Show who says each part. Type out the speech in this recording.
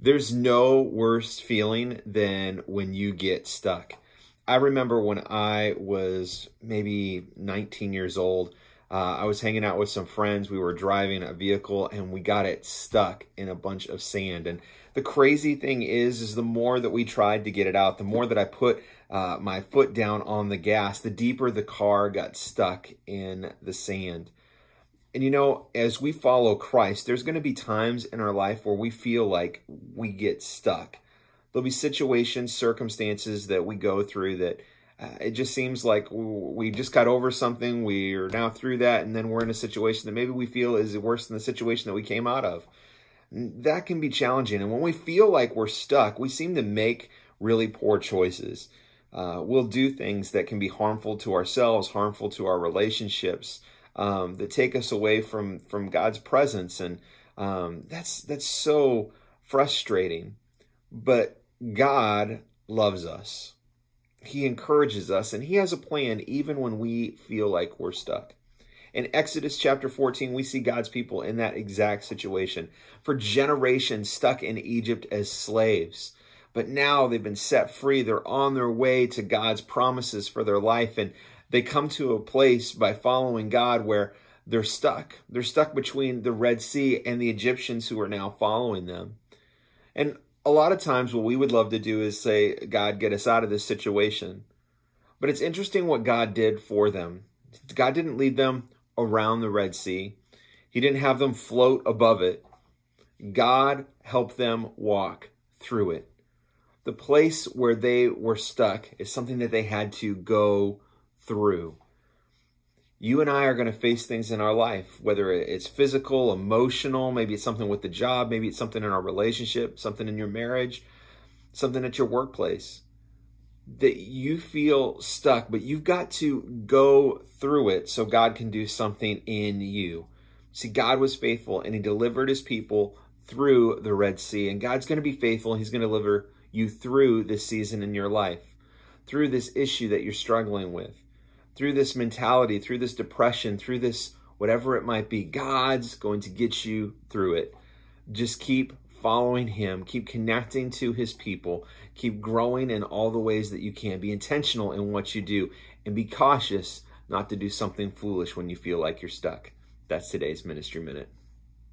Speaker 1: There's no worse feeling than when you get stuck. I remember when I was maybe 19 years old, I was hanging out with some friends. We were driving a vehicle and we got it stuck in a bunch of sand. And the crazy thing is the more that we tried to get it out, the more that I put my foot down on the gas, the deeper the car got stuck in the sand. And you know, as we follow Christ, there's going to be times in our life where we feel like we get stuck. There'll be situations, circumstances that we go through that it just seems like we just got over something. We are now through that, and then we're in a situation that maybe we feel is worse than the situation that we came out of. That can be challenging. And when we feel like we're stuck, we seem to make really poor choices. We'll do things that can be harmful to ourselves, harmful to our relationships, that take us away from God's presence. And that's so frustrating. But God loves us. He encourages us, and he has a plan even when we feel like we're stuck. In Exodus chapter 14, we see God's people in that exact situation. For generations stuck in Egypt as slaves. But now they've been set free. They're on their way to God's promises for their life. And they come to a place by following God where they're stuck. They're stuck between the Red Sea and the Egyptians who are now following them. And a lot of times what we would love to do is say, God, get us out of this situation. But it's interesting what God did for them. God didn't lead them around the Red Sea. He didn't have them float above it. God helped them walk through it. The place where they were stuck is something that they had to go through. You and I are going to face things in our life, whether it's physical, emotional, maybe it's something with the job, maybe it's something in our relationship, something in your marriage, something at your workplace, that you feel stuck, but you've got to go through it so God can do something in you. See, God was faithful and he delivered his people through the Red Sea, and God's going to be faithful. He's going to deliver you through this season in your life, through this issue that you're struggling with, through this mentality, through this depression, through this whatever it might be. God's going to get you through it. Just keep following him, keep connecting to his people, keep growing in all the ways that you can. Be intentional in what you do, and be cautious not to do something foolish when you feel like you're stuck. That's today's Ministry Minute.